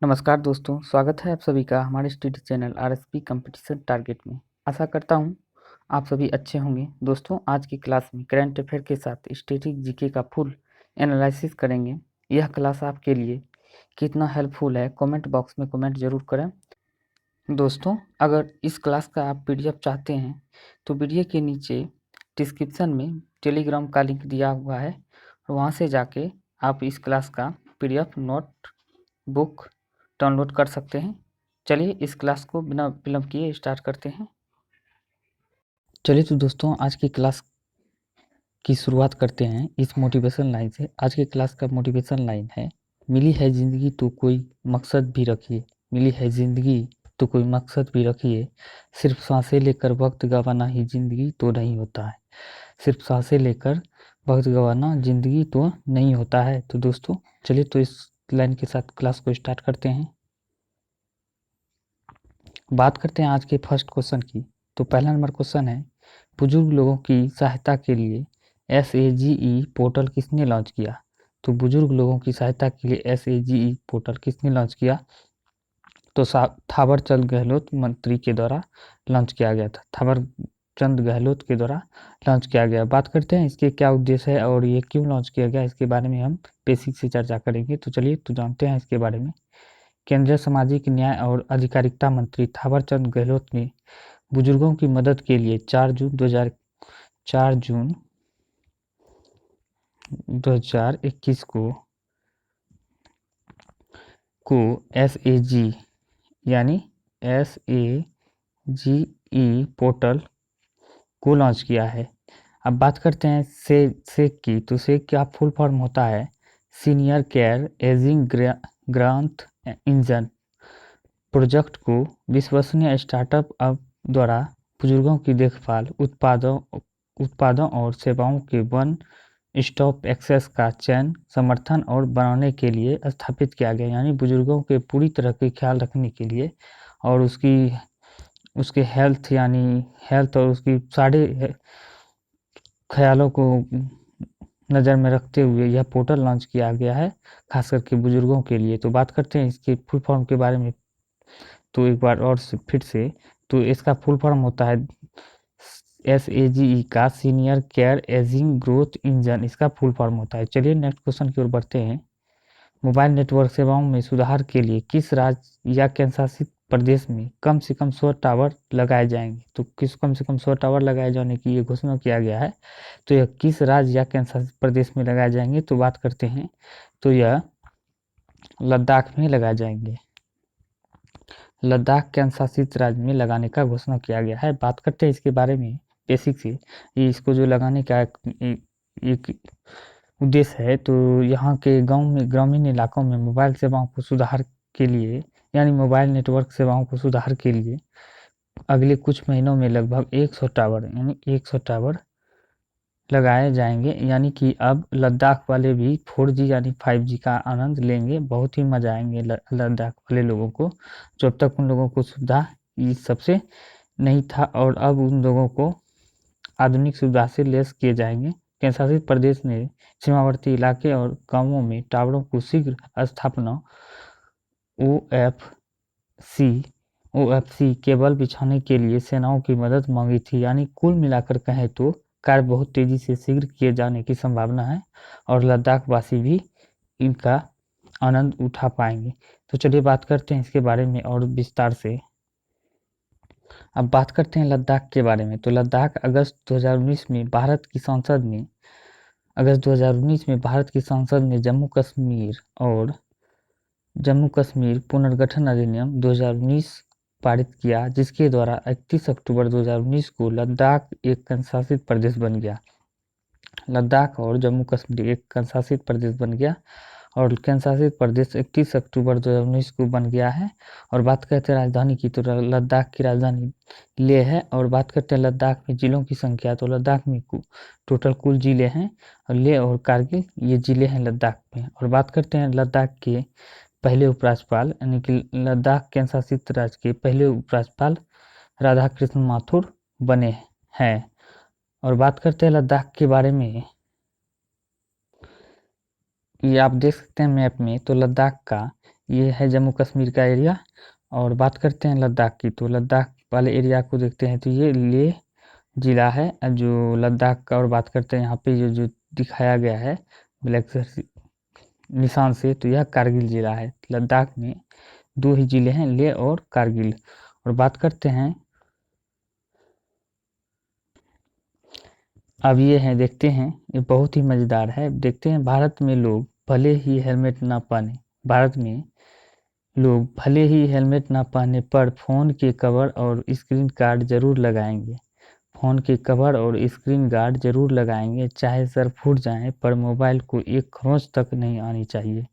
नमस्कार दोस्तों, स्वागत है आप सभी का हमारे study channel RSP competition target में। आशा करता हूँ आप सभी अच्छे होंगे। दोस्तों, आज की क्लास में करंट अफेयर के साथ स्टैटिक जीके का फुल एनालिसिस करेंगे। यह क्लास आपके लिए कितना हेल्पफुल है, कमेंट बॉक्स में कमेंट जरूर करें। दोस्तों, अगर इस क्लास का आप पीडीएफ चाहते हैं तो वीडियो के नीचे डिस्क्रिप्शन में टेलीग्राम का लिंक दिया हुआ है, वहाँ से जाके आप इस क्लास का पीडीएफ नोट बुक डाउनलोड कर सकते हैं। चलिए इस क्लास को बिना विलंब किए स्टार्ट करते हैं। चलिए तो दोस्तों, आज की क्लास की शुरुआत करते हैं इस मोटिवेशन लाइन से। आज की क्लास का मोटिवेशन लाइन है, मिली है ज़िंदगी तो कोई मकसद भी रखिए। मिली है ज़िंदगी तो कोई मकसद भी रखिए, सिर्फ सांसें लेकर वक्त गंवाना ही ज़िंदगी तो नहीं होता है। सिर्फ सांसें लेकर वक्त गंवाना ज़िंदगी तो नहीं होता है। तो दोस्तों, चलिए तो इस लाइन के साथ क्लास को स्टार्ट करते हैं। बात करते हैं आज के फर्स्ट क्वेश्चन की। तो पहला नंबर क्वेश्चन है, बुजुर्ग लोगों की सहायता के लिए SAGE पोर्टल किसने लॉन्च किया? तो बुजुर्ग लोगों की सहायता के लिए SAGE पोर्टल किसने लॉन्च किया? तो थावरचंद गहलोत मंत्री के द्वारा लॉन्च किया गया था। थावरचंद गहलोत के द्वारा लॉन्च किया गया। बात करते हैं इसके क्या उद्देश्य है और ये क्यों लॉन्च किया गया, इसके बारे में हम बेसिक से चर्चा करेंगे। तो चलिए तो जानते हैं इसके बारे में। केंद्रीय सामाजिक न्याय और अधिकारिता मंत्री थावरचंद गहलोत ने बुजुर्गों की मदद के लिए 4 जून 2021 को SAG यानी SAGE पोर्टल को लॉन्च किया है। अब बात करते हैं सेक की। तो सेक का फुल फॉर्म होता है senior care ageing grant engine. Project को विश्वसनीय स्टार्टअप द्वारा बुजुर्गों की देखभाल, उत्पादों और सेवाओं के वन स्टॉप एक्सेस का चयन, समर्थन और बनाने के लिए स्थापित किया गया। यानी बुजुर्गों के पूरी तरह के ख्याल रखने के लिए और उसके हेल्थ और उसकी सारे ख्यालों को नज़र में रखते हुए यह पोर्टल लॉन्च किया गया है, खास करके बुजुर्गों के लिए। तो बात करते हैं इसके फुल फॉर्म के बारे में। तो एक बार और फिर से, तो इसका फुल फॉर्म होता है SAGE का senior care ageing growth engine, इसका फुल फॉर्म होता है। चलिए नेक्स्ट क्वेश्चन की ओर बढ़ते हैं। मोबाइल नेटवर्क सेवाओं में सुधार के लिए किस राज्य या केंद्र शासित प्रदेश में कम से कम 100 टावर लगाए जाएंगे? तो किस कम से कम 100 टावर लगाए जाने की ये घोषणा किया गया है। तो यह किस राज्य या केंद्र शासित प्रदेश में लगाए जाएंगे? तो बात करते हैं, तो यह लद्दाख में लगाए जाएंगे। लद्दाख केंद्र शासित राज्य में लगाने का घोषणा किया गया है। बात करते हैं इसके बारे में बेसिक से, इसको जो लगाने का एक उद्देश्य है। तो यहाँ के गांव में, ग्रामीण इलाकों में मोबाइल सेवाओं को सुधार के लिए, यानी मोबाइल नेटवर्क सेवाओं को सुधार के लिए अगले कुछ महीनों में लगभग 100 टावर यानी 100 टावर लगाए जाएंगे। यानी कि अब लद्दाख वाले भी 4G यानी 5G का आनंद लेंगे। बहुत ही मजा आएंगे लद्दाख वाले लोगों को, जो अब तक उन लोगों को सुविधा इस सबसे नहीं था, और अब उन लोगों को आधुनिक सुविधा से लैस किए जाएंगे। केंद्र शासित प्रदेश ने सीमावर्ती इलाके और गांवों में टावरों को शीघ्र स्थापना OFC केबल बिछाने के लिए सेनाओं की मदद मांगी थी। यानी कुल मिलाकर कहें तो कार्य बहुत तेजी से शीघ्र किए जाने की संभावना है और लद्दाख वासी भी इनका आनंद उठा पाएंगे। तो चलिए बात करते हैं इसके बारे में और विस्तार से। अब बात करते हैं लद्दाख के बारे में। तो लद्दाख अगस्त 2019 में भारत की संसद ने जम्मू कश्मीर पुनर्गठन अधिनियम 2019 पारित किया, जिसके द्वारा 31 अक्टूबर 2019 को लद्दाख एक केंद्र शासित प्रदेश बन गया। लद्दाख और जम्मू कश्मीर एक केंद्र शासित प्रदेश बन गया और केंद्र शासित प्रदेश 31 अक्टूबर 2019 को बन गया है। और बात करते हैं राजधानी की, तो लद्दाख की राजधानी लेह है। और बात करते हैं लद्दाख में जिलों की संख्या, तो लद्दाख में टोटल कुल जिले हैं, और लेह और कारगिल ये जिले हैं लद्दाख में। और बात करते हैं लद्दाख के पहले उपराज्यपाल, यानी कि लद्दाख केंद्र शासित राज्य के पहले उपराज्यपाल राधा कृष्ण माथुर बने हैं। और बात करते हैं लद्दाख के बारे में, ये आप देख सकते हैं मैप में, तो लद्दाख का ये है जम्मू कश्मीर का एरिया। और बात करते हैं लद्दाख की, तो लद्दाख वाले एरिया को देखते हैं तो ये लेह जिला है जो लद्दाख का। और बात करते हैं यहाँ पे जो जो दिखाया गया है ब्लैक से निशान से, तो यह कारगिल जिला है। लद्दाख में दो ही जिले हैं, लेह और कारगिल। और बात करते हैं अब ये है, देखते हैं, ये बहुत ही मज़ेदार है। देखते हैं भारत में लोग भले ही हेलमेट ना पहने भारत में लोग भले ही हेलमेट ना पहने पर फ़ोन के कवर और स्क्रीन गार्ड ज़रूर लगाएंगे। फ़ोन के कवर और स्क्रीन गार्ड ज़रूर लगाएंगे, चाहे सर फूट जाए पर मोबाइल को एक खरोंच तक नहीं आनी चाहिए।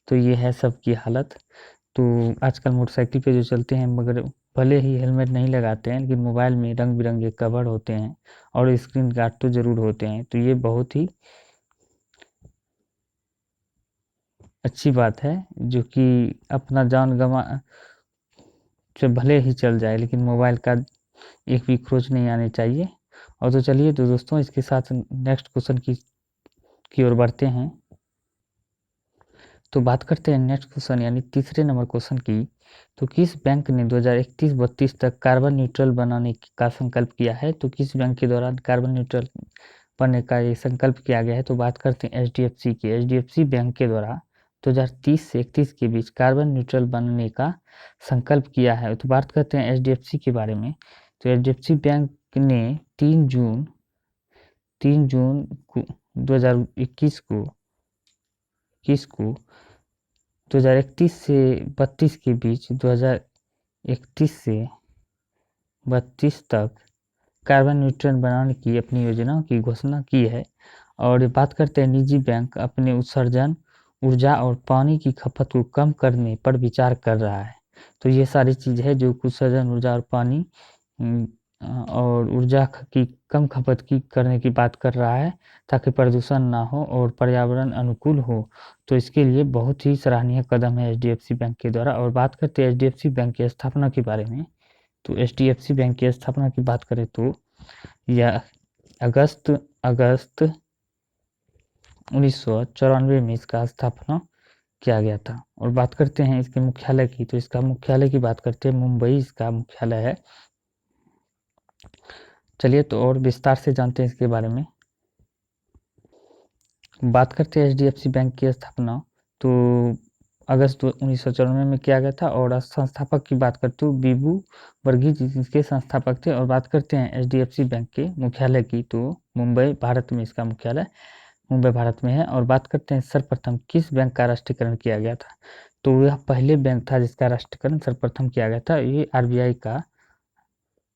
तो ये है सबकी हालत। तो आजकल मोटरसाइकिल पे जो चलते हैं मगर भले ही हेलमेट नहीं लगाते हैं, लेकिन मोबाइल में रंग बिरंगे कवर होते हैं और स्क्रीन गार्ड तो ज़रूर होते हैं। तो ये बहुत ही अच्छी बात है, जो कि अपना जान गंवा से भले ही चल जाए, लेकिन मोबाइल का एक भी खरोंच नहीं आनी चाहिए। और तो चलिए तो दोस्तों, इसके साथ नेक्स्ट क्वेश्चन की ओर बढ़ते हैं। तो बात करते हैं नेक्स्ट क्वेश्चन यानी तीसरे नंबर क्वेश्चन की। तो किस बैंक ने 2031-32 तक कार्बन न्यूट्रल बनाने का संकल्प किया है? तो किस बैंक के दौरान कार्बन न्यूट्रल बनने का ये संकल्प किया गया है? तो बात करते हैं एचडीएफसी के। एचडीएफसी बैंक के द्वारा 2030 से 31 के बीच कार्बन न्यूट्रल बनने का संकल्प किया है। तो बात करते हैं एचडीएफसी के बारे में। तो एचडीएफसी बैंक ने 3 जून 2021 को 2031 से 32 के बीच 2031 से 32 तक कार्बन न्यूट्रल बनाने की अपनी योजना की घोषणा की है। और बात करते हैं निजी बैंक अपने उत्सर्जन, ऊर्जा और पानी की खपत को कम करने पर विचार कर रहा है। तो ये सारी चीज़ है जो उत्सर्जन, ऊर्जा और पानी और ऊर्जा की कम खपत की करने की बात कर रहा है, ताकि प्रदूषण ना हो और पर्यावरण अनुकूल हो। तो इसके लिए बहुत ही सराहनीय कदम है एचडीएफसी बैंक के द्वारा। और बात करते हैं एचडीएफसी बैंक की स्थापना के बारे में। तो एचडीएफसी बैंक की स्थापना की बात करें तो यह अगस्त अगस्त 1994 में इसका स्थापना किया गया था। और बात करते हैं इसके मुख्यालय की, तो इसका मुख्यालय की बात करते हैं, मुंबई इसका मुख्यालय है। चलिए तो और विस्तार से जानते हैं इसके बारे में। बात करते हैं एचडीएफसी बैंक की स्थापना, तो अगस्त 1994 में किया गया था। और संस्थापक की बात करते हुए बीबू वर्गीज इसके संस्थापक थे। और बात करते हैं एचडीएफसी बैंक के मुख्यालय की, तो मुंबई भारत में इसका मुख्यालय मुंबई भारत में है। और बात करते हैं सर्वप्रथम किस बैंक का राष्ट्रीयकरण किया गया था? तो यह पहले बैंक था जिसका राष्ट्रीयकरण सर्वप्रथम किया गया था। ये आरबीआई का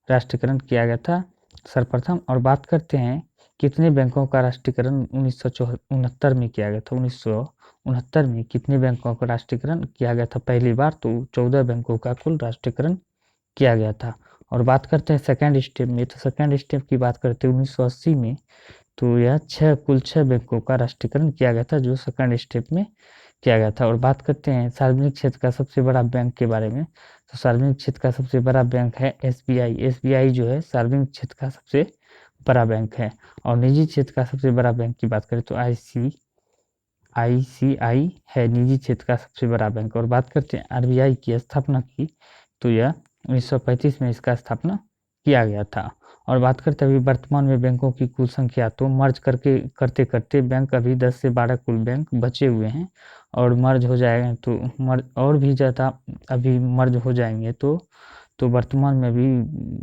राष्ट्रीयकरण किया गया था सर्वप्रथम। और बात करते हैं कितने बैंकों का राष्ट्रीयकरण 1969 में किया गया था? 1969 में कितने बैंकों का राष्ट्रीयकरण किया गया था पहली बार? तो 14 बैंकों का कुल राष्ट्रीयकरण किया गया था। और बात करते हैं सेकेंड स्टेप में, तो सेकेंड स्टेप की बात करते हैं 1980 में, तो यह कुल छः बैंकों का राष्ट्रीयकरण किया गया था जो सेकेंड स्टेप में किया गया था। और बात करते हैं सार्वजनिक क्षेत्र का सबसे बड़ा बैंक के बारे में। तो सार्वजनिक क्षेत्र का सबसे बड़ा बैंक है एसबीआई। एसबीआई जो है सार्वजनिक क्षेत्र का सबसे बड़ा बैंक है। और निजी क्षेत्र का सबसे बड़ा बैंक की बात करें तो आईसीआई है निजी क्षेत्र का सबसे बड़ा बैंक। और बात करते हैं आरबीआई की स्थापना की, तो यह 1935 में इसका स्थापना किया गया था। और बात करते हैं अभी वर्तमान में बैंकों की कुल संख्या, तो मर्ज करके करते करते बैंक अभी 10 से 12 कुल बैंक बचे हुए हैं। और मर्ज हो जाएगा तो मर्ज और भी ज़्यादा अभी मर्ज हो जाएंगे, तो वर्तमान में भी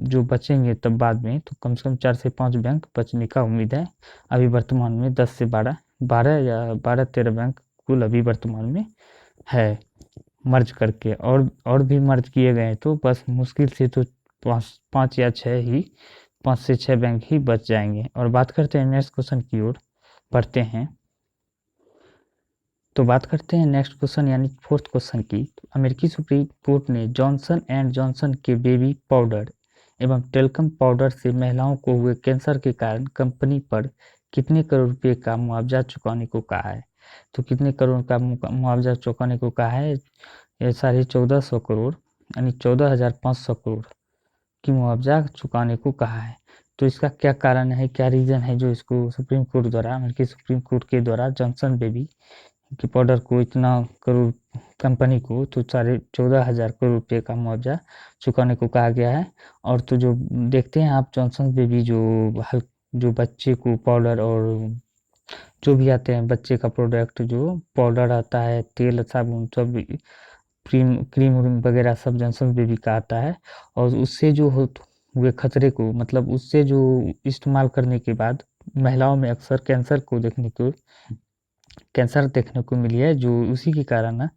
जो बचेंगे तब बाद में, तो कम से कम 4 से 5 बैंक बचने का उम्मीद है। अभी वर्तमान में 10 से 12 या 12-13 बैंक कुल अभी वर्तमान में है मर्ज करके। और भी मर्ज किए गए तो बस मुश्किल से तो 5 या 6 ही 5 से 6 बैंक ही बच जाएंगे। और बात करते हैं नेक्स्ट क्वेश्चन की ओर बढ़ते हैं। तो बात करते हैं नेक्स्ट क्वेश्चन यानी फोर्थ क्वेश्चन की। तो अमेरिकी सुप्रीम कोर्ट ने जॉनसन एंड जॉनसन के बेबी पाउडर एवं टेल्कम पाउडर से महिलाओं को हुए कैंसर के कारण कंपनी पर कितने करोड़ रुपए का मुआवजा चुकाने को कहा है? तो कितने करोड़ का मुआवजा चुकाने को कहा है? ये 1450 करोड़ यानी 14,500 करोड़ की मुआवजा चुकाने को कहा है। तो इसका क्या कारण है, क्या रीज़न है जो इसको सुप्रीम कोर्ट द्वारा अमेरिकी सुप्रीम कोर्ट के द्वारा जॉनसन बेबी कि पाउडर को इतना करोड़ कंपनी को तो 14,000 करोड़ रुपये का मुआवजा चुकाने को कहा गया है। और तो जो देखते हैं आप जॉनसन बेबी जो बच्चे को पाउडर और जो भी आते हैं बच्चे का प्रोडक्ट जो पाउडर आता है, तेल, साबुन, सब क्रीम क्रीम वगैरह सब जॉनसन बेबी का आता है। और उससे जो हुए खतरे को, मतलब उससे जो इस्तेमाल करने के बाद महिलाओं में अक्सर कैंसर देखने को मिली है, जो उसी के कारण ना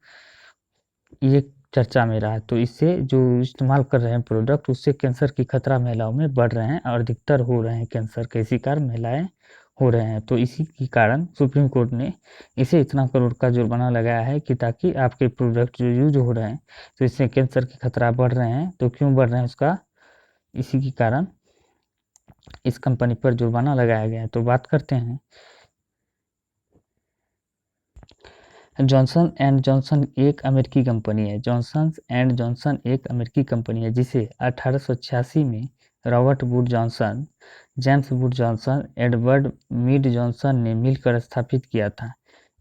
ये चर्चा में रहा है। तो इससे जो इस्तेमाल कर रहे हैं प्रोडक्ट, उससे कैंसर की खतरा महिलाओं में बढ़ रहे हैं और अधिकतर हो रहे हैं कैंसर के शिकार महिलाएं हो रहे हैं। तो इसी के कारण सुप्रीम कोर्ट ने इसे इतना करोड़ का जुर्माना लगाया है कि ताकि आपके प्रोडक्ट जो यूज हो रहे हैं तो इससे कैंसर के खतरा बढ़ रहे हैं। तो क्यों बढ़ रहे हैं उसका, इसी के कारण इस कंपनी पर जुर्माना लगाया गया है। तो बात करते हैं जॉनसन एंड जॉनसन एक अमेरिकी कंपनी है। जॉनसन एंड जॉनसन एक अमेरिकी कंपनी है जिसे 1886 में Robert Wood Johnson, James Wood Johnson, Edward Mead Johnson ने मिलकर स्थापित किया था।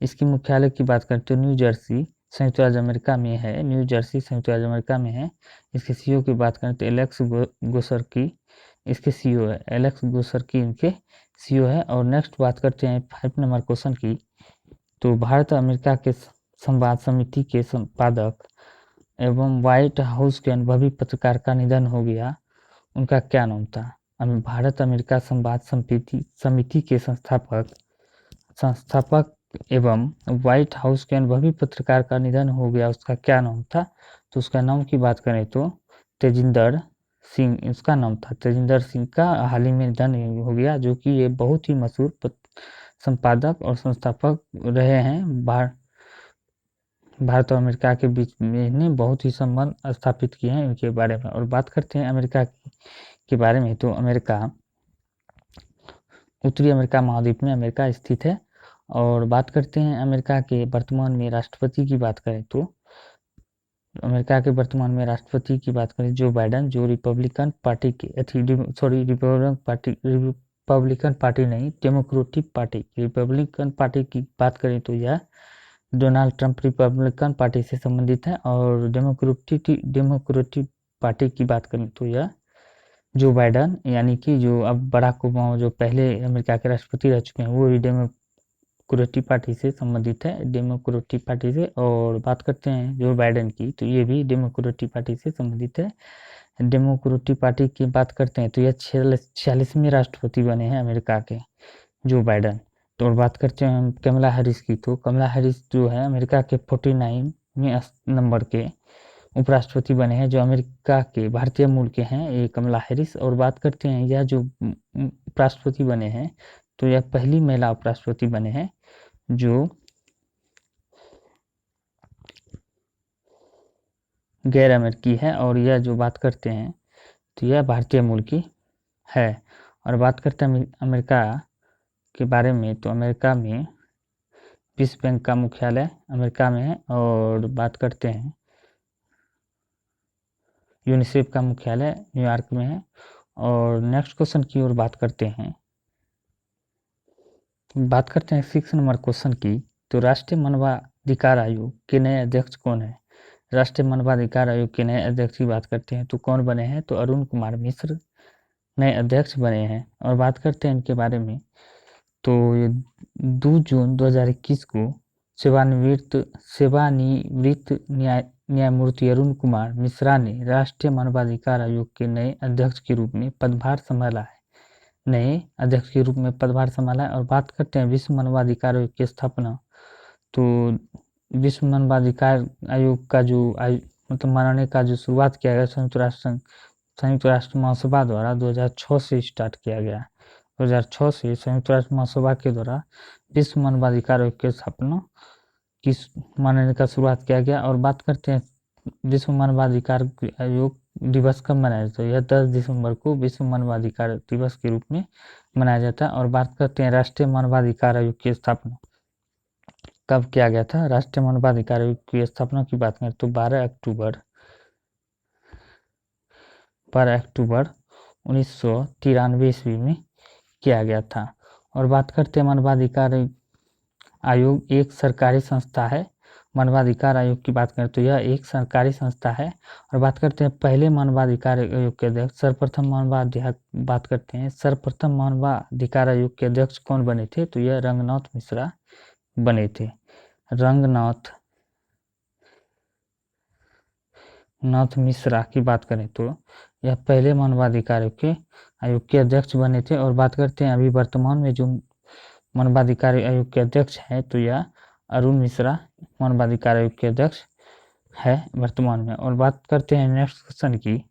इसकी मुख्यालय की बात करें तो न्यू जर्सी, संयुक्त राज्य अमेरिका में है। न्यू जर्सी संयुक्त राज्य अमेरिका में है। इसके सीईओ की बात करें तो एलेक्स गोसरकी इसके सीईओ है। एलेक्स गोसरकी इनके सीईओ है। और नेक्स्ट बात करते हैं 5 नंबर क्वेश्चन की। तो भारत अमेरिका के संवाद समिति के संपादक एवं व्हाइट हाउस के अनुभवी पत्रकार का निधन हो गया, उनका क्या नाम था? भारत अमेरिका संवाद समिति के संस्थापक एवं व्हाइट हाउस के अनुभवी पत्रकार का निधन हो गया, उसका क्या नाम था? तो उसका नाम की बात करें तो तेजिंदर सिंह उसका नाम था। तेजिंदर सिंह का हाल ही में निधन हो गया, जो कि ये बहुत ही मशहूर संपादक और संस्थापक रहे हैं। भारत और अमेरिका के बीच में इन्हें बहुत ही संबंध स्थापित किए हैं इनके बारे में। और बात करते हैं अमेरिका के बारे में। तो अमेरिका उत्तरी अमेरिका महाद्वीप में अमेरिका स्थित है। और बात करते हैं अमेरिका के वर्तमान में राष्ट्रपति की बात करें तो अमेरिका के वर्तमान में राष्ट्रपति की बात करें जो बाइडन, जो रिपब्लिकन पार्टी के रिपब्लिकन पार्टी नहीं, रिपब्लिकन पार्टी की बात करें तो यह डोनाल्ड ट्रंप रिपब्लिकन पार्टी से संबंधित है। और डेमोक्रेटिक पार्टी की बात करें तो यह जो बाइडन, यानी कि जो अब बराक ओबामा जो पहले अमेरिका के राष्ट्रपति रह चुके हैं, वो भी डेमोक्रेटिक पार्टी से संबंधित है, डेमोक्रेटिक पार्टी से। और बात करते हैं जो बाइडन की, तो ये भी डेमोक्रेटिक पार्टी से संबंधित है। डेमोक्रेटिक पार्टी की बात करते हैं तो यह 46वें राष्ट्रपति बने हैं अमेरिका के, जो बाइडन। तो और बात करते हैं हम कमला हैरिस की, तो कमला हैरिस जो है अमेरिका के 49वें नंबर के उपराष्ट्रपति बने हैं, जो अमेरिका के भारतीय मूल के हैं ये कमला हैरिस। और बात करते हैं यह जो उपराष्ट्रपति बने हैं, तो यह पहली महिला उपराष्ट्रपति बने हैं जो गैर अमेरिकी है। और यह जो बात करते हैं तो यह भारतीय मूल की है। और बात करते हैं अमेरिका के बारे में, तो अमेरिका में विश्व बैंक का मुख्यालय अमेरिका में है। और बात करते हैं यूनिसेफ का मुख्यालय न्यूयॉर्क में है। और नेक्स्ट क्वेश्चन की ओर बात करते हैं 6 नंबर क्वेश्चन की। तो राष्ट्रीय मानवाधिकार आयोग के नए अध्यक्ष कौन है? राष्ट्रीय मानवाधिकार आयोग के नए अध्यक्ष की बात करते हैं तो कौन बने हैं? तो अरुण कुमार मिश्र नए अध्यक्ष बने हैं। और बात करते हैं इनके बारे में, तो 2 जून 2021 को सेवानिवृत्त न्यायमूर्ति अरुण कुमार मिश्रा ने राष्ट्रीय मानवाधिकार आयोग के नए अध्यक्ष के रूप में पदभार संभाला है। और बात करते हैं विश्व मानवाधिकार आयोग की स्थापना। तो विश्व मानवाधिकार आयोग का जो मतलब मानने का जो शुरुआत किया गया संयुक्त राष्ट्र महासभा द्वारा 2006 से स्टार्ट किया गया। 2006 से संयुक्त राष्ट्र महासभा के द्वारा विश्व मानवाधिकार आयोग की स्थापना की मानने का शुरुआत किया गया। और बात करते हैं विश्व मानवाधिकार आयोग दिवस कब मनाया जाता है? यह 10 दिसंबर को विश्व मानवाधिकार दिवस के रूप में मनाया जाता है। और बात करते हैं राष्ट्रीय मानवाधिकार आयोग की स्थापना कब किया गया था? राष्ट्रीय मानवाधिकार आयोग की स्थापना की बात करें तो 12 अक्टूबर 1993 ईस्वी में किया गया था। और बात करते हैं मानवाधिकार आयोग एक सरकारी संस्था है। मानवाधिकार आयोग की बात करें तो यह एक सरकारी संस्था है। और बात करते हैं पहले मानवाधिकार आयोग के अध्यक्ष, बात करते हैं सर्वप्रथम मानवाधिकार आयोग के अध्यक्ष कौन बने थे, तो यह रंगनाथ मिश्रा बने थे। रंगनाथ मिश्रा की बात करें तो यह पहले मानवाधिकार आयोग के अध्यक्ष बने थे। और बात करते हैं अभी वर्तमान में जो मानवाधिकार आयोग के अध्यक्ष हैं, तो यह अरुण मिश्रा मानवाधिकार आयोग के अध्यक्ष है वर्तमान में। और बात करते हैं नेक्स्ट क्वेश्चन की,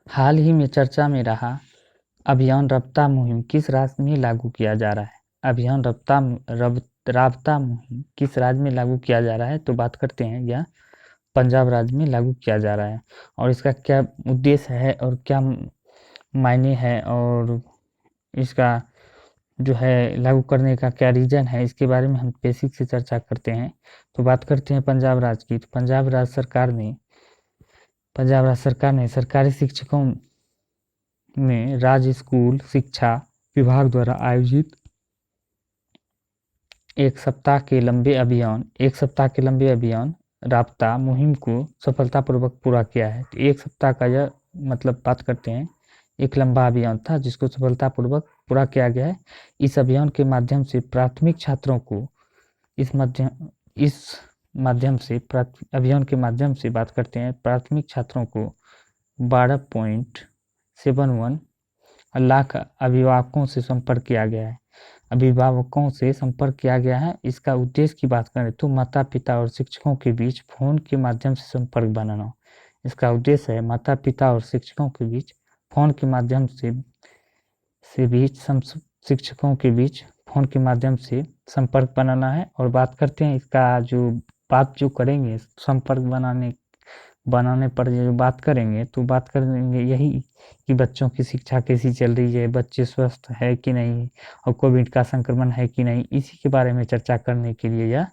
हाल ही में चर्चा में रहा अभियान राबता मुहिम किस राज्य में लागू किया जा रहा है। अभियान राबता मुहिम किस राज्य में लागू किया जा रहा है, तो बात करते हैं यह पंजाब राज्य में लागू किया जा रहा है। और इसका क्या उद्देश्य है और क्या मायने हैं और इसका जो है लागू करने का क्या रीजन है, इसके बारे में हम बेसिक से चर्चा करते हैं। तो बात करते हैं पंजाब राज्य की, तो पंजाब राज्य सरकार ने सरकारी शिक्षकों में राज्य स्कूल शिक्षा विभाग द्वारा आयोजित एक सप्ताह के लंबे अभियान राबता मुहिम को सफलतापूर्वक पूरा किया है। तो एक सप्ताह का यह मतलब बात करते हैं एक लंबा अभियान था जिसको सफलतापूर्वक पूरा किया गया है। इस अभियान के माध्यम से प्राथमिक छात्रों को अभियान के माध्यम से बात करते हैं प्राथमिक छात्रों को 12.71 लाख अभिभावकों से संपर्क किया गया है। इसका उद्देश्य की बात करें तो माता पिता और शिक्षकों के बीच फोन के माध्यम से संपर्क बनाना। इसका उद्देश्य है माता पिता और शिक्षकों के बीच फोन के माध्यम से संपर्क बनाना है। और बात करते हैं इसका जो करेंगे संपर्क बनाने पर जो बात करेंगे, तो बात करेंगे यही कि बच्चों की शिक्षा कैसी चल रही है, बच्चे स्वस्थ है कि नहीं और कोविड का संक्रमण है कि नहीं, इसी के बारे में चर्चा करने के लिए यह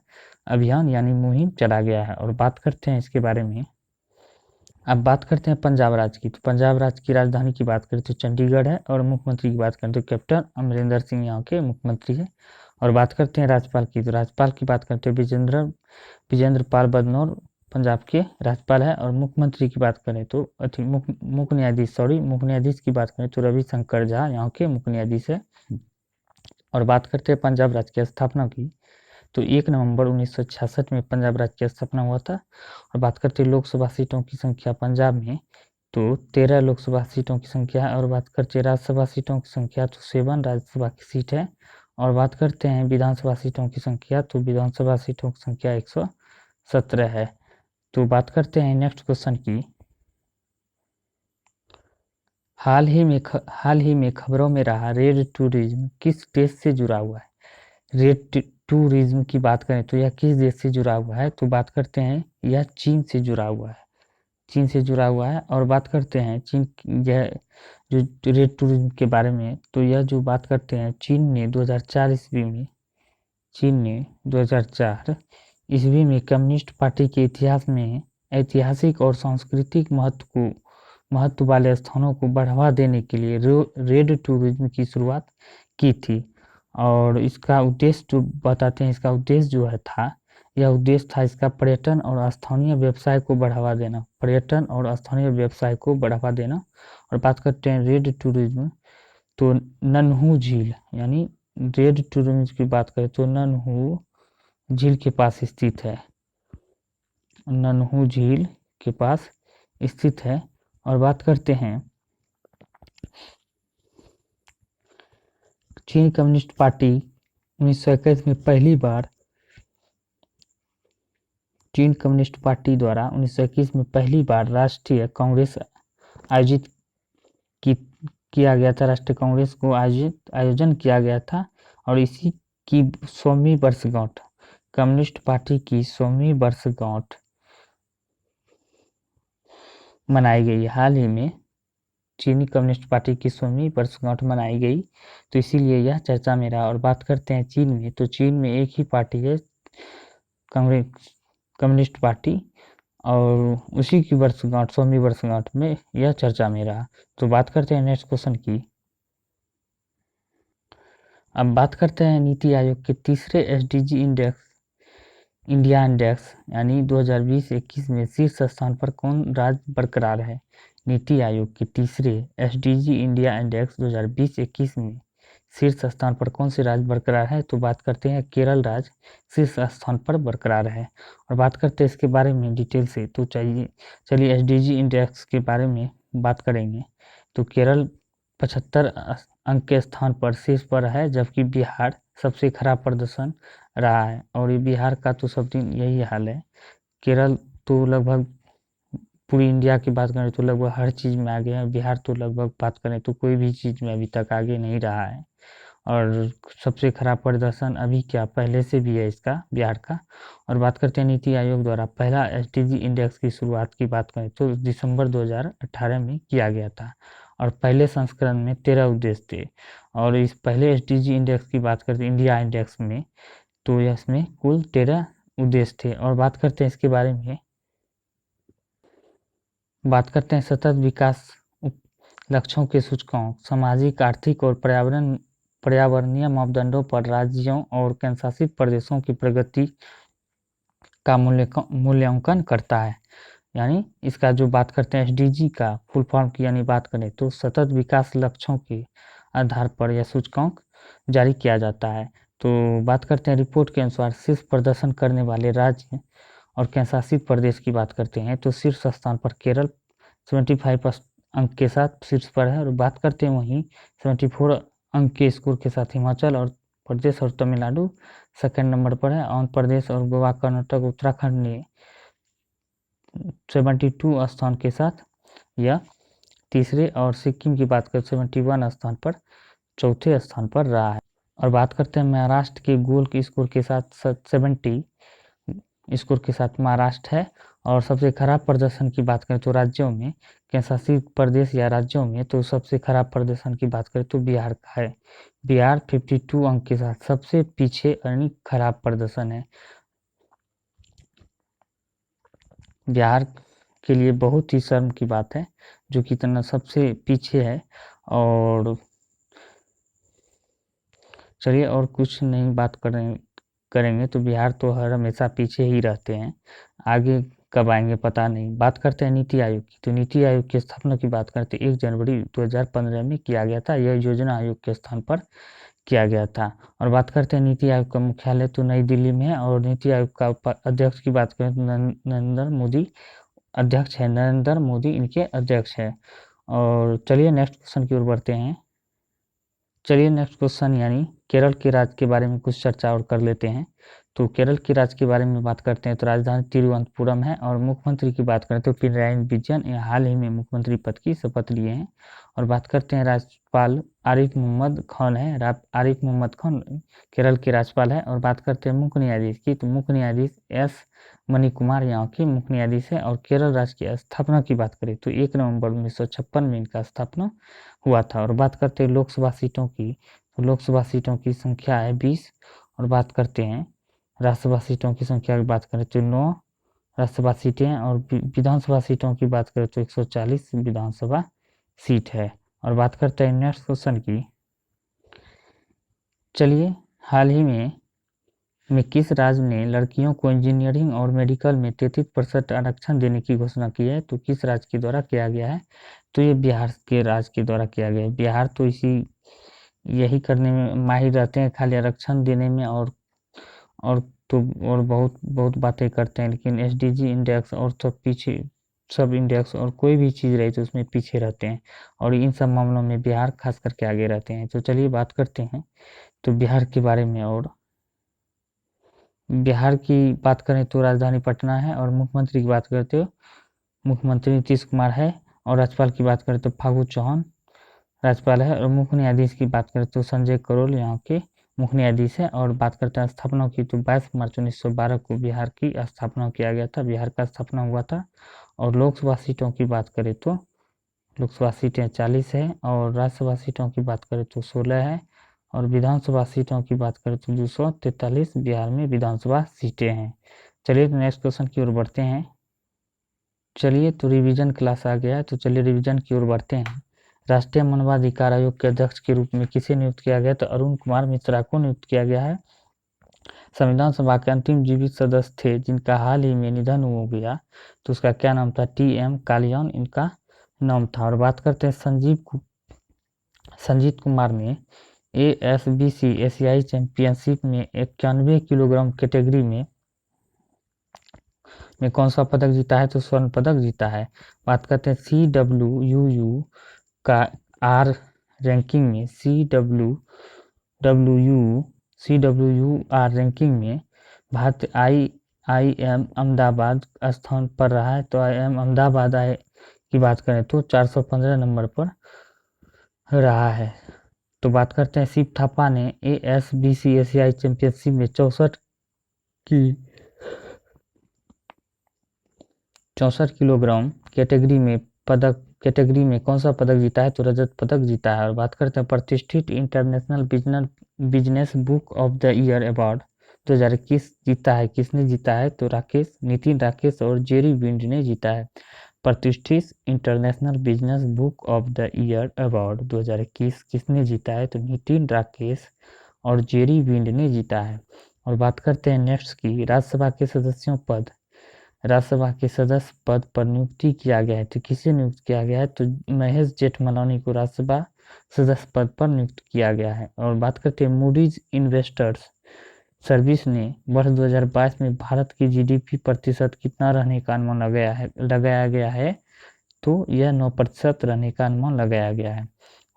अभियान यानी मुहिम चला गया है। और बात करते हैं इसके बारे में, अब बात करते हैं पंजाब राज्य की, तो पंजाब राज्य की राजधानी की बात करें तो चंडीगढ़ है। और मुख्यमंत्री की बात करें तो कैप्टन अमरिंदर सिंह यहाँ के मुख्यमंत्री है। और बात करते हैं राज्यपाल की, तो राज्यपाल की बात करते हैं विजेंद्र पाल बदनौर पंजाब के राज्यपाल है। और मुख्यमंत्री की बात करें तो मुख्य न्यायाधीश की बात करें तो रविशंकर झा यहाँ के मुख्य न्यायाधीश है। और बात करते हैं पंजाब राज्य की स्थापना की, तो 1 नवंबर 1966 में पंजाब राज्य की स्थापना हुआ था। और बात करते हैं लोकसभा सीटों की संख्या पंजाब में, तो 13 लोकसभा सीटों की संख्या है। और बात करते हैं राज्यसभा सीटों की संख्या, तो 7 राज्यसभा की सीट है। और बात करते हैं विधानसभा सीटों की संख्या, तो विधानसभा सीटों की संख्या 117 है। तो बात करते हैं नेक्स्ट क्वेश्चन की, हाल ही में खबरों में रहा रेड टूरिज्म किस देश से जुड़ा हुआ है। रेड टूरिज्म की बात करें तो यह किस देश से जुड़ा हुआ है, तो बात करते हैं यह चीन से जुड़ा हुआ है। और बात करते हैं यह जो रेड टूरिज्म के बारे में, तो यह जो बात करते हैं चीन ने 2004 ईस्वी में कम्युनिस्ट पार्टी के इतिहास में ऐतिहासिक और सांस्कृतिक महत्व वाले स्थानों को बढ़ावा देने के लिए रेड टूरिज्म की शुरुआत की थी। और इसका उद्देश्य जो बताते हैं, इसका उद्देश्य जो है यह उद्देश्य था इसका पर्यटन और स्थानीय व्यवसाय को बढ़ावा देना। और बात करते हैं रेड टूरिज्म, तो नन्हू झील यानी रेड टूरिज्म की बात करें तो नन्हू झील के पास स्थित है। और बात करते हैं चीन कम्युनिस्ट पार्टी 1921 में पहली बार राष्ट्रीय कांग्रेस किया गया था। राष्ट्रीय कांग्रेस को आयोजन किया गया था। और इसी की 100वीं वर्षगांठ कम्युनिस्ट पार्टी की 100वीं वर्षगांठ मनाई गई। हाल ही में चीनी कम्युनिस्ट पार्टी की 100वीं वर्षगांठ मनाई गई, तो इसीलिए यह चर्चा में रहा। और बात करते हैं चीन में, तो चीन में एक ही पार्टी है कम्युनिस्ट पार्टी, और उसी की 100वीं वर्षगांठ में यह चर्चा में रहा। तो बात करते हैं नेक्स्ट क्वेश्चन की, अब बात करते हैं नीति आयोग के तीसरे एसडीजी इंडेक्स इंडिया इंडेक्स यानी 2020-21 में शीर्ष स्थान पर कौन राज्य बरकरार है। नीति आयोग के तीसरे एसडीजी इंडिया इंडेक्स 2020-21 में शीर्ष स्थान पर कौन से राज्य बरकरार है, तो बात करते हैं केरल राज्य शीर्ष स्थान पर बरकरार है। और बात करते हैं इसके बारे में डिटेल से, तो चलिए एसडीजी इंडेक्स के बारे में बात करेंगे। तो केरल 75 अंक के स्थान पर शीर्ष पर है, जबकि बिहार सबसे खराब प्रदर्शन रहा है। और ये बिहार का तो सब दिन यही हाल है। केरल तो लगभग पूरी इंडिया की बात करें तो लगभग हर चीज़ में आगे है। बिहार तो लगभग बात करें तो कोई भी चीज़ में अभी तक आगे नहीं रहा है। और सबसे खराब प्रदर्शन अभी क्या पहले से भी है इसका, बिहार का। और बात करते हैं नीति आयोग द्वारा पहला एसडीजी इंडेक्स की शुरुआत की बात करें तो दिसंबर 2018 में किया गया था। और पहले संस्करण में 13 उद्देश्य थे। और इस पहले एसडीजी इंडेक्स की बात करते हैं इंडिया इंडेक्स में, तो इसमें कुल 13 उद्देश्य थे। और बात करते हैं इसके बारे में, बात करते हैं सतत विकास लक्ष्यों के सूचकांक सामाजिक, आर्थिक और पर्यावरणीय मापदंडों पर राज्यों और केंद्रशासित प्रदेशों की प्रगति का मूल्यांकन करता है। यानी इसका जो बात करते हैं एसडीजी का फुल फॉर्म की यानी बात करें तो सतत विकास लक्ष्यों के आधार पर यह सूचकांक जारी किया जाता है। तो बात करते हैं रिपोर्ट के अनुसार शीर्ष प्रदर्शन करने वाले राज्य और केंद्रशासित प्रदेश की बात करते हैं तो शीर्ष स्थान पर केरल 75 अंक के साथ शीर्ष पर है। और बात करते हैं वहीं 74 अंक के स्कोर के साथ हिमाचल और प्रदेश और तमिलनाडु सेकंड नंबर पर है। आंध्र प्रदेश और गोवा, कर्नाटक, उत्तराखंड ने 72 स्थान के साथ यह तीसरे, और सिक्किम की बात करें 71 स्थान पर चौथे स्थान पर रहा है। और बात करते हैं महाराष्ट्र के गोल के स्कोर के साथ 70 स्कोर के साथ महाराष्ट्र है। और सबसे खराब प्रदर्शन की बात करें तो राज्यों में, केंद्रशासित प्रदेश या राज्यों में, तो सबसे खराब प्रदर्शन की बात करें तो बिहार का है। बिहार 52 अंक के साथ सबसे पीछे यानी खराब प्रदर्शन है। बिहार के लिए बहुत ही शर्म की बात है जो कि इतना सबसे पीछे है। और चलिए और कुछ नहीं बात करेंगे तो बिहार तो हर हमेशा पीछे ही रहते हैं, आगे कब आएंगे पता नहीं। बात करते हैं नीति आयोग की, तो नीति आयोग की स्थापना की बात करते हैं 1 जनवरी 2015 में किया गया था। यह योजना आयोग के स्थान पर किया गया था। और बात करते हैं नीति आयोग का मुख्यालय तो नई दिल्ली में है। और नीति आयोग का अध्यक्ष की बात करें तो नरेंद्र मोदी अध्यक्ष है, नरेंद्र मोदी इनके अध्यक्ष है। और चलिए नेक्स्ट क्वेश्चन की ओर बढ़ते हैं। चलिए नेक्स्ट क्वेश्चन यानी केरल के राज्य के बारे में कुछ चर्चा और कर लेते हैं। तो केरल के राज्य के बारे में बात करते हैं तो राजधानी तिरुवनंतपुरम है। और मुख्यमंत्री की बात करें तो पिनराई विजयन हाल ही में मुख्यमंत्री पद की शपथ लिए हैं। और बात करते हैं राज्यपाल आरिफ मोहम्मद खान है, आरिफ मोहम्मद खान केरल के राज्यपाल है। और बात करते हैं मुख्य न्यायाधीश की, तो मुख्य न्यायाधीश एस मणिकुमार यहाँ के मुख्य न्यायाधीश है। और केरल राज्य की स्थापना की बात करें तो 1 नवंबर 1956 में इनका स्थापना हुआ था। और बात करते हैं लोकसभा सीटों की, तो लोकसभा सीटों की संख्या है 20। और बात करते हैं राज्यसभा सीटों की संख्या की बात करें तो 9 राज्यसभा सीटें हैं। और विधानसभा सीटों की बात करें तो 140 विधानसभा सीट है। और बात करते हैं नेक्स्ट क्वेश्चन की, चलिए हाल ही में किस राज्य ने लड़कियों को इंजीनियरिंग और मेडिकल में 33% आरक्षण देने की घोषणा की है, तो किस राज्य के द्वारा किया गया है, तो ये बिहार के राज्य के द्वारा किया गया है। बिहार तो यही करने में माहिर रहते हैं, खाली आरक्षण देने में और तो और बहुत बहुत बातें करते हैं। लेकिन एसडीजी इंडेक्स और सब पीछे, सब इंडेक्स और कोई भी चीज़ रही तो उसमें पीछे रहते हैं। और इन सब मामलों में बिहार खास करके आगे रहते हैं। तो चलिए बात करते हैं तो बिहार के बारे में। और बिहार की बात करें तो राजधानी पटना है। और मुख्यमंत्री की बात करते हो मुख्यमंत्री नीतीश कुमार है। और राज्यपाल की बात करें तो फागू चौहान राज्यपाल है। और मुख्य न्यायाधीश की बात करें तो संजय करोल यहाँ के मुख्य न्यायाधीश है। और बात करते हैं स्थापना की, तो 22 मार्च 1912 को बिहार की स्थापना किया गया था, बिहार का स्थापना हुआ था। और लोकसभा सीटों की बात करें तो लोकसभा सीटें 40 है। और राज्यसभा सीटों की बात करें तो 16 है। और विधानसभा सीटों की बात करें तो 243 बिहार में विधानसभा सीटें हैं। चलिए नेक्स्ट क्वेश्चन की ओर बढ़ते हैं। चलिए तो रिवीजन क्लास आ गया है, तो चलिए रिवीजन की ओर बढ़ते हैं। राष्ट्रीय मानवाधिकार आयोग के अध्यक्ष के रूप में किसे नियुक्त किया गया? तो अरुण कुमार मिश्रा को नियुक्त किया गया है। संविधान सभा के अंतिम जीवित सदस्य थे जिनका हाल ही में निधन हो गया, तो उसका क्या नाम था? टी.एम. कालियान इनका नाम था। और बात करते हैं संजीत कुमार ने ASBC एशियाई चैंपियनशिप में 91 किलोग्राम कैटेगरी में कौन सा पदक जीता है? तो स्वर्ण पदक जीता है। बात करते हैं CWUU का आर रैंकिंग में CWUR रैंकिंग में भारत IIM अहमदाबाद स्थान पर रहा है। तो IIM अहमदाबाद की बात करें तो 415 नंबर पर रहा है। तो बात करते हैं शिव थापा ने ASBC एशियाई चैंपियनशिप में 64 किलोग्राम कैटेगरी में कौन सा पदक जीता है? तो रजत पदक जीता है। और बात करते हैं प्रतिष्ठित international business book of the year award 2021 जीता है, किसने जीता है? तो नितिन राकेश और जेरी विंड ने जीता है। प्रतिष्ठित international business book of the year award 2021 किसने जीता है? तो नितिन राकेश और जेरी विंड ने जीता है। और बात करते हैं नेक्स्ट की राज्यसभा के सदस्य पद पर नियुक्ति किया गया है, तो किसे नियुक्त किया गया है? तो महेश जेठमलानी को राज्यसभा सदस्य पद पर नियुक्त किया गया है। और बात करते हैं मूडीज इन्वेस्टर्स सर्विस ने वर्ष 2022 में भारत की GDP प्रतिशत कितना रहने का अनुमान लगाया गया है? तो यह 9% रहने का अनुमान लगाया गया है।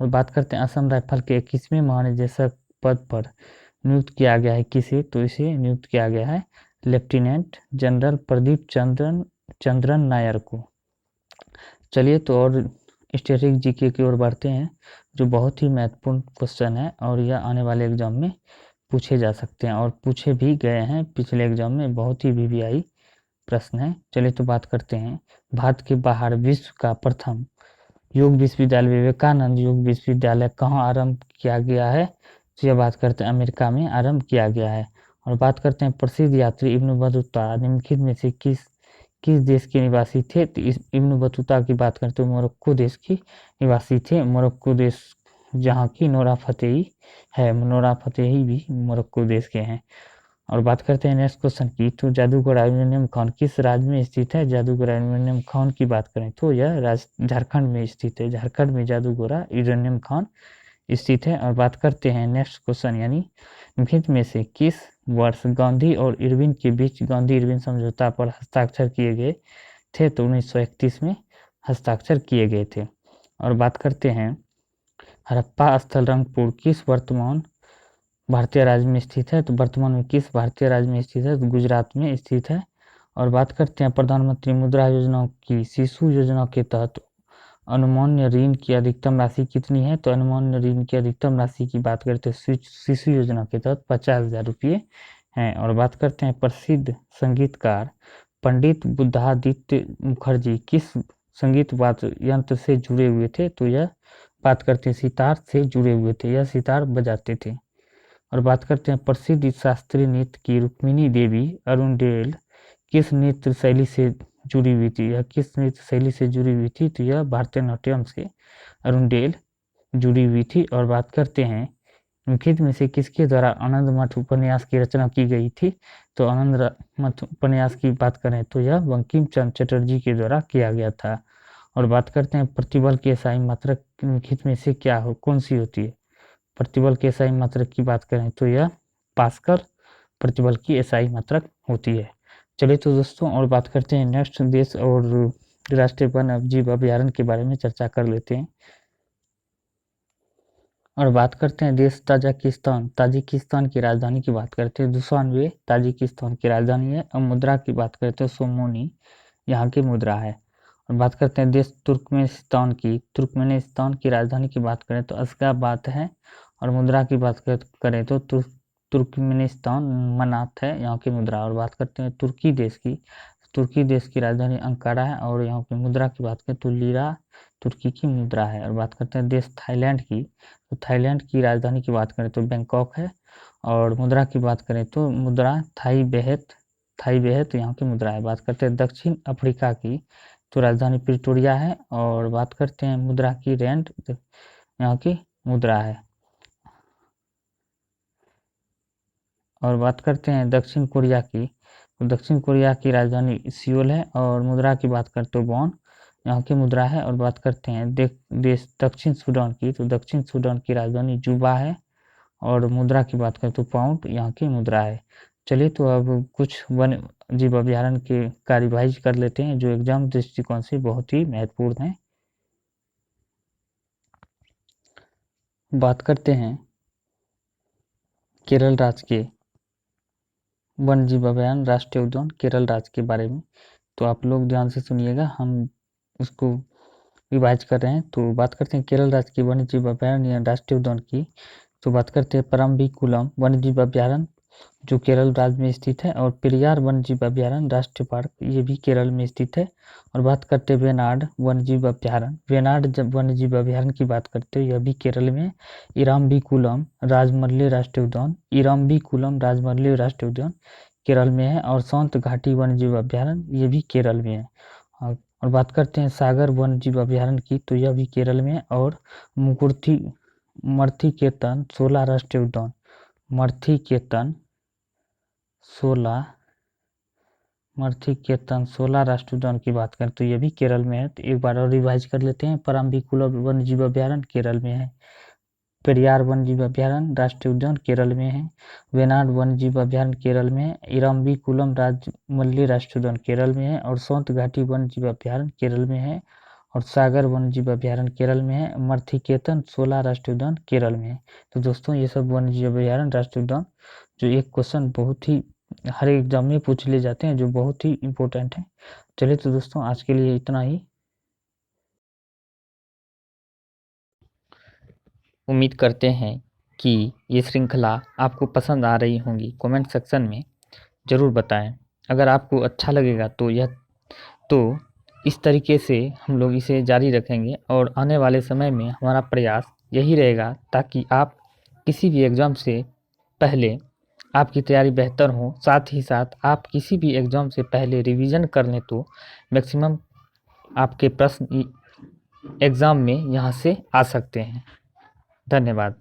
और बात करते हैं असम राइफल के 21वें महानिदेशक पद पर नियुक्त किया गया है किसे? तो इसे नियुक्त किया गया है लेफ्टिनेंट जनरल प्रदीप चंद्रन नायर को। चलिए तो और स्टैटिक जीके की ओर बढ़ते हैं, जो बहुत ही महत्वपूर्ण क्वेश्चन है और यह आने वाले एग्जाम में पूछे जा सकते हैं और पूछे भी गए हैं। पिछले एग्जाम में बहुत ही VVI प्रश्न है। चलिए तो बात करते हैं भारत के बाहर विश्व का प्रथम योग विश्वविद्यालय विवेकानंद योग विश्वविद्यालय कहाँ आरंभ किया गया है? तो यह बात करते हैं अमेरिका में आरंभ किया गया है। और बात करते हैं प्रसिद्ध यात्री इब्न बतूता निम्नलिखित में से किस देश के निवासी थे? तो इब्न बतूता की बात करते हैं मोरक्को देश की निवासी थे। मोरक्को देश जहाँ की नोरा फतेही है, नोरा फतेही भी मोरक्को देश के हैं। और बात करते हैं नेक्स्ट क्वेश्चन की, तो जादूगर यूरेनियम खान किस राज्य में स्थित है? जादूगर यूरेनियम खान की बात करें तो यह झारखंड में स्थित है। झारखंड में जादूगर यूरेनियम खान स्थित है। और बात करते हैं नेक्स्ट क्वेश्चन, यानी निम्नलिखित में से किस वर्ष गांधी और इरविन के बीच गांधी इरविन समझौता पर हस्ताक्षर किए गए थे? तो 1931 में हस्ताक्षर किए गए थे। और बात करते हैं हड़प्पा स्थल रंगपुर किस वर्तमान भारतीय राज्य में स्थित है? तो वर्तमान में किस भारतीय राज्य में स्थित है? तो गुजरात में स्थित है। और बात करते हैं प्रधानमंत्री मुद्रा योजना की शिशु योजना के तहत अनुमान्य ऋण की अधिकतम राशि कितनी है? तो अनुमान्य ऋण की अधिकतम राशि की बात करते हैं शिशु योजना के तहत 50,000 रुपये हैं। और बात करते हैं प्रसिद्ध संगीतकार पंडित बुद्धादित्य मुखर्जी किस संगीत वाद्य यंत्र से जुड़े हुए थे? तो यह बात करते हैं सितार से जुड़े हुए थे, यह सितार बजाते थे। और बात करते हैं प्रसिद्ध शास्त्रीय नृत्य की रुक्मिणी देवी अरुणडेल किस नृत्य शैली से जुड़ी हुई थी? यह किस नृत्य शैली से जुड़ी हुई थी? तो यह भारतनाट्यम से अरुणडेल जुड़ी हुई थी। और बात करते हैं निम्नलिखित में से किसके द्वारा आनंद मठ उपन्यास की रचना की गई थी? तो आनंद मठ उपन्यास की बात करें तो यह बंकिम चंद्र चटर्जी के द्वारा किया गया था। और बात करते हैं प्रतिबल की SI मात्रक निम्नलिखित में से कौन सी होती है? प्रतिबल की SI मात्रक की बात करें तो यह पास्कल प्रतिबल की SI मात्रक होती है। चलिए तो दोस्तों और बात करते हैं नेक्स्ट देश और राष्ट्रीय वन्य जीव अभ्यारण्य के बारे में चर्चा कर लेते हैं। और बात करते हैं देश ताजिकिस्तान की राजधानी की बात करते हैं दुशानबे ताजिकिस्तान की राजधानी है। और मुद्रा की बात करते हैं सोमोनी यहाँ की मुद्रा है। और बात करते हैं देश तुर्कमेनिस्तान की राजधानी की बात करें तो अशगाबाद है। और मुद्रा की बात करें तो तुर्कमेनिस्तान मनात है यहाँ की मुद्रा। और बात करते हैं तुर्की देश की राजधानी अंकारा है। और यहाँ की मुद्रा की बात करें तो लीरा तुर्की की मुद्रा है। और बात करते हैं देश थाईलैंड की, तो थाईलैंड की राजधानी की बात करें तो बैंकॉक है। और मुद्रा की बात करें तो मुद्रा थाई बेहत यहाँ की मुद्रा है। बात करते हैं दक्षिण अफ्रीका की, तो राजधानी प्रिटोरिया है। और बात करते हैं मुद्रा की, रैंड यहाँ की मुद्रा है। और बात करते हैं दक्षिण कोरिया की, तो दक्षिण कोरिया की राजधानी सियोल है। और मुद्रा की बात करते तो वॉन यहाँ की मुद्रा है। और बात करते हैं देश दक्षिण सूडान की, तो दक्षिण सूडान की राजधानी जुबा है। और मुद्रा की बात करें तो पाउंड यहाँ की मुद्रा है। चलिए तो अब कुछ वन्य जीव अभ्यारण्य के कार्यवाही कर लेते हैं जो एग्जाम दृष्टिकोण से बहुत ही महत्वपूर्ण है। बात करते हैं केरल राज्य के वन्य जीव अभ्यारण्य राष्ट्रीय उद्यान केरल राज्य के बारे में। तो आप लोग ध्यान से सुनिएगा, हम उसको रिवाइज कर रहे हैं। तो बात करते हैं केरल राज्य के वन्य जीव अभ्यारण्य राष्ट्रीय उद्यान की। तो बात करते हैं परम्बिकुलम वन्य जीव अभ्यारण्य जो केरल राज्य में स्थित है। और पेरियार वन्य जीव अभ्यारण्य राष्ट्रीय पार्क ये भी केरल में स्थित है। और बात करते हैं वेनाड वन्य जीव अभ्यारण्य, वेनाड जब वन्य जीव अभ्यारण्य की बात करते हैं यह भी केरल में। इराम्बिकुलम राजमल्ली राष्ट्रीय उद्यान, इराम्बिकुलम राजमल्ली राष्ट्रीय उद्यान केरल में है। और सौंत घाटी वन्य जीव अभ्यारण्य ये भी केरल में है। और बात करते हैं सागर वन्य जीव अभ्यारण्य की, तो यह भी केरल में है। और मुकुर्थी मर्थीकेतन 16 राष्ट्रीय उद्यान, मर्थीकेतन 16 राष्ट्रीय उद्यान की बात करें तो ये भी केरल में है। तो एक बार और रिवाइज कर लेते हैं। परम्बिकुलम वन्य जीव अभ्यारण्य केरल में है, पेरियार वन्य जीव अभ्यारण्य राष्ट्रीय उद्यान केरल में है, वेनाड वन्य जीव अभ्यारण्य केरल में है, इराम्बिकुलम राजमल्ली राष्ट्रीय उद्यान केरल में है, और सौंत घाटी वन्य जीव अभ्यारण्य केरल में है, और सागर वन्य जीव अभ्यारण्य केरल में है, मर्थीकेतन 16 राष्ट्रीय उद्यान केरल में है। तो दोस्तों ये सब वन्य जीव अभ्यारण्य राष्ट्रीय उद्यान जो एक क्वेश्चन बहुत ही हर एग्जाम में पूछ ले जाते हैं, जो बहुत ही इम्पोर्टेंट है। चलिए तो दोस्तों आज के लिए इतना ही। उम्मीद करते हैं कि ये श्रृंखला आपको पसंद आ रही होंगी। कमेंट सेक्शन में ज़रूर बताएं। अगर आपको अच्छा लगेगा तो इस तरीके से हम लोग इसे जारी रखेंगे। और आने वाले समय में हमारा प्रयास यही रहेगा ताकि आप किसी भी एग्ज़ाम से पहले आपकी तैयारी बेहतर हो, साथ ही साथ आप किसी भी एग्ज़ाम से पहले रिवीजन कर लें तो मैक्सिमम आपके प्रश्न एग्ज़ाम में यहाँ से आ सकते हैं। धन्यवाद।